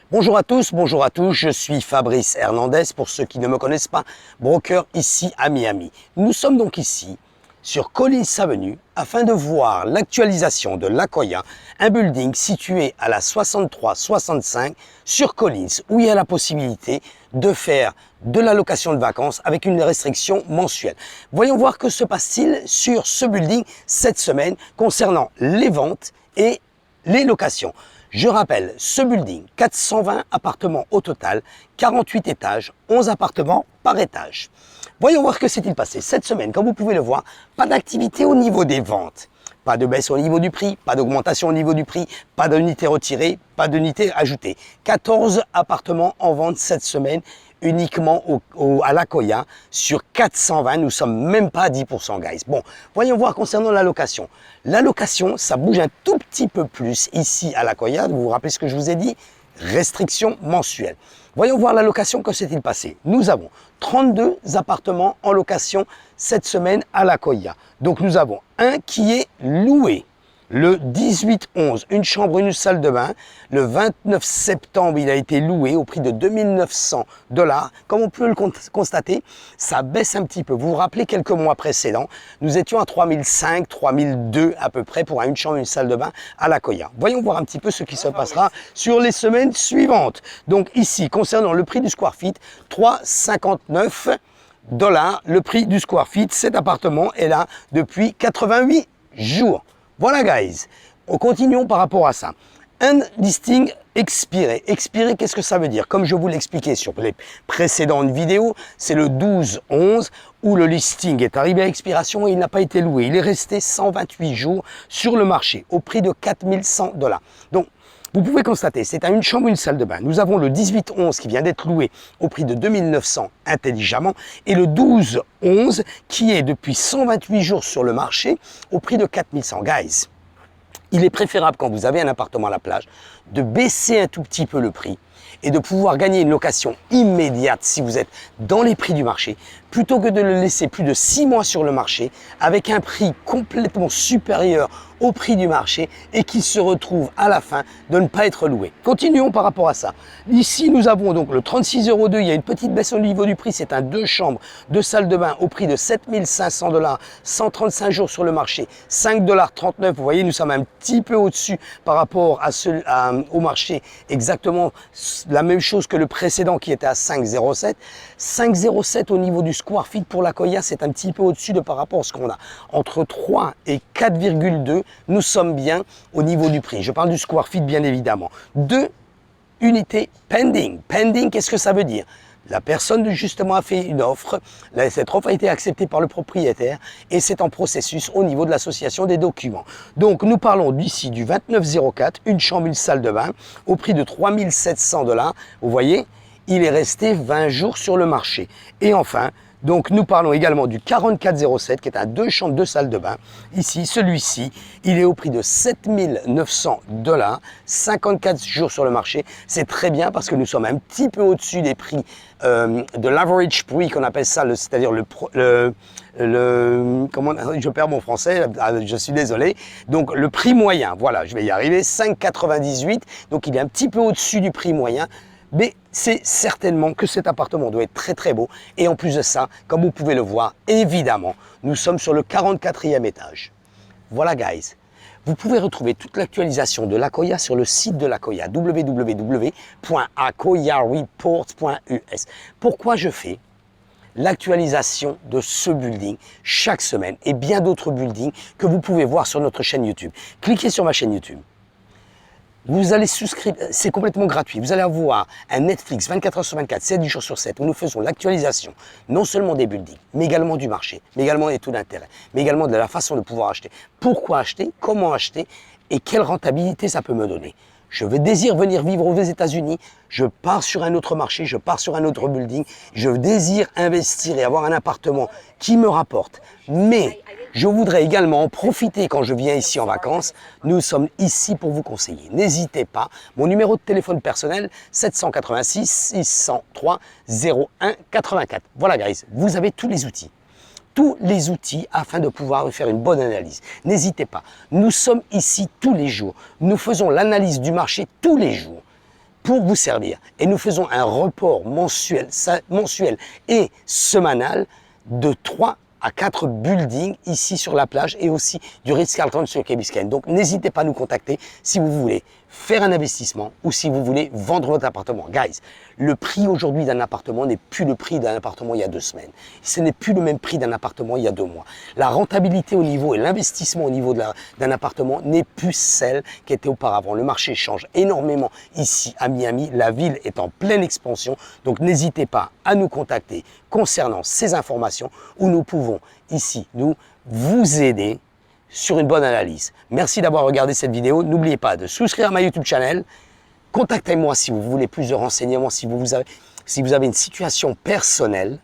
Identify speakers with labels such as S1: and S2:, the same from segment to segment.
S1: Bonjour à tous, je suis Fabrice Hernandez, pour ceux qui ne me connaissent pas, broker ici à Miami. Nous sommes donc ici sur Collins Avenue afin de voir l'actualisation de l'Akoya, un building situé à la 63-65 sur Collins, où il y a la possibilité de faire de la location de vacances avec une restriction mensuelle. Voyons voir que se passe-t-il sur ce building cette semaine concernant les ventes et les locations. Je rappelle, ce building, 420 appartements au total, 48 étages, 11 appartements par étage. Voyons voir que s'est-il passé cette semaine. Comme vous pouvez le voir, pas d'activité au niveau des ventes. Pas de baisse au niveau du prix, pas d'augmentation au niveau du prix, pas d'unité retirée, pas d'unité ajoutée. 14 appartements en vente cette semaine, uniquement à l'Akoya. Sur 420, nous sommes même pas à 10%, guys. Bon, voyons voir concernant la location. La location, ça bouge un tout petit peu plus ici à l'Akoya. Vous vous rappelez ce que je vous ai dit? Restriction mensuelle. Voyons voir la location, que s'est-il passé? Nous avons 32 appartements en location cette semaine à l'Akoya. Donc nous avons un qui est loué. Le 18-11, une chambre, une salle de bain. Le 29 septembre, il a été loué au prix de 2 900 $. Comme on peut le constater, ça baisse un petit peu. Vous vous rappelez, quelques mois précédents, nous étions à 3005, 3002 à peu près pour une chambre, une salle de bain à l'Akoya. Voyons voir un petit peu ce qui se passera sur les semaines suivantes. Donc ici, concernant le prix du square feet, 3,59 $. Le prix du square feet, cet appartement est là depuis 88 jours. Voilà, guys, continuons par rapport à ça. Un listing expiré. Expiré, qu'est-ce que ça veut dire? Comme je vous l'expliquais sur les précédentes vidéos, c'est le 12-11 où le listing est arrivé à expiration et il n'a pas été loué. Il est resté 128 jours sur le marché au prix de 4100 $. Donc, vous pouvez constater, c'est à une chambre, une salle de bain. Nous avons le 18-11 qui vient d'être loué au prix de 2 900 intelligemment et le 12-11 qui est depuis 128 jours sur le marché au prix de 4100. Guys, il est préférable quand vous avez un appartement à la plage de baisser un tout petit peu le prix et de pouvoir gagner une location immédiate si vous êtes dans les prix du marché, plutôt que de le laisser plus de 6 mois sur le marché avec un prix complètement supérieur au prix du marché et qui se retrouve à la fin de ne pas être loué. Continuons par rapport à ça. Ici, nous avons donc le 36,02 €. Il y a une petite baisse au niveau du prix. C'est un 2 chambres, 2 salles de bain au prix de 7 500 $, 135 jours sur le marché, 5,39 $. Vous voyez, nous sommes un petit peu au-dessus par rapport au marché. Exactement la même chose que le précédent qui était à 5,07 €. 5,07 € au niveau du square feet pour l'Akoya, c'est un petit peu au-dessus de par rapport à ce qu'on a. Entre 3 et 4,2, nous sommes bien au niveau du prix. Je parle du square feet, bien évidemment. 2 unités pending. Pending, qu'est-ce que ça veut dire? La personne justement a fait une offre, cette offre a été acceptée par le propriétaire et c'est en processus au niveau de l'association des documents. Donc nous parlons d'ici du 29,04, une chambre, une salle de bain au prix de 3 700 $. Vous voyez, il est resté 20 jours sur le marché. Et enfin, donc nous parlons également du 44,07 qui est un 2 chambres, 2 salles de bain. Ici, celui-ci, il est au prix de 7 900 $, 54 jours sur le marché. C'est très bien parce que nous sommes un petit peu au-dessus des prix de l'average prix qu'on appelle ça, c'est-à-dire comment, je perds mon français, je suis désolé. Donc le prix moyen, voilà, je vais y arriver, 5,98. Donc il est un petit peu au-dessus du prix moyen. Mais c'est certainement que cet appartement doit être très très beau. Et en plus de ça, comme vous pouvez le voir, évidemment, nous sommes sur le 44e étage. Voilà, guys. Vous pouvez retrouver toute l'actualisation de l'Akoya sur le site de l'Akoya, www.akoyareport.us. Pourquoi je fais l'actualisation de ce building chaque semaine et bien d'autres buildings que vous pouvez voir sur notre chaîne YouTube? Cliquez sur ma chaîne YouTube. Vous allez souscrire, c'est complètement gratuit. Vous allez avoir un Netflix 24 h sur 24, 7 jours sur 7, où nous faisons l'actualisation, non seulement des buildings, mais également du marché, mais également des taux d'intérêt, mais également de la façon de pouvoir acheter. Pourquoi acheter, comment acheter et quelle rentabilité ça peut me donner. Je désire venir vivre aux États-Unis, je pars sur un autre marché, je pars sur un autre building, je désire investir et avoir un appartement qui me rapporte. Mais je voudrais également en profiter quand je viens ici en vacances. Nous sommes ici pour vous conseiller. N'hésitez pas. Mon numéro de téléphone personnel, 786 603 01 84. Voilà, guys, vous avez tous les outils. Tous les outils afin de pouvoir faire une bonne analyse. N'hésitez pas. Nous sommes ici tous les jours. Nous faisons l'analyse du marché tous les jours. pour vous servir. Et nous faisons un report mensuel et semanal de 3 à 4 buildings ici sur la plage et aussi du Ritz-Carlton sur Key Biscayne. Donc n'hésitez pas à nous contacter si vous voulez faire un investissement ou si vous voulez vendre votre appartement. Guys, le prix aujourd'hui d'un appartement n'est plus le prix d'un appartement il y a 2 semaines. Ce n'est plus le même prix d'un appartement il y a 2 mois. La rentabilité au niveau et l'investissement au niveau d'un appartement n'est plus celle qui était auparavant. Le marché change énormément ici à Miami. La ville est en pleine expansion. Donc n'hésitez pas à nous contacter concernant ces informations où nous pouvons ici nous vous aider sur une bonne analyse. Merci d'avoir regardé cette vidéo. N'oubliez pas de souscrire à ma YouTube channel. Contactez-moi si vous voulez plus de renseignements, si vous avez une situation personnelle,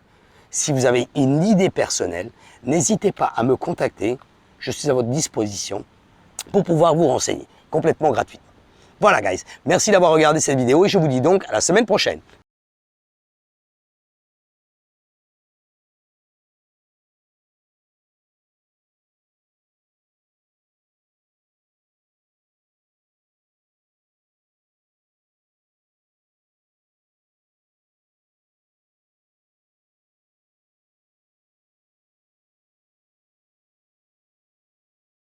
S1: si vous avez une idée personnelle. N'hésitez pas à me contacter. Je suis à votre disposition pour pouvoir vous renseigner complètement gratuitement. Voilà guys, merci d'avoir regardé cette vidéo et je vous dis donc à la semaine prochaine.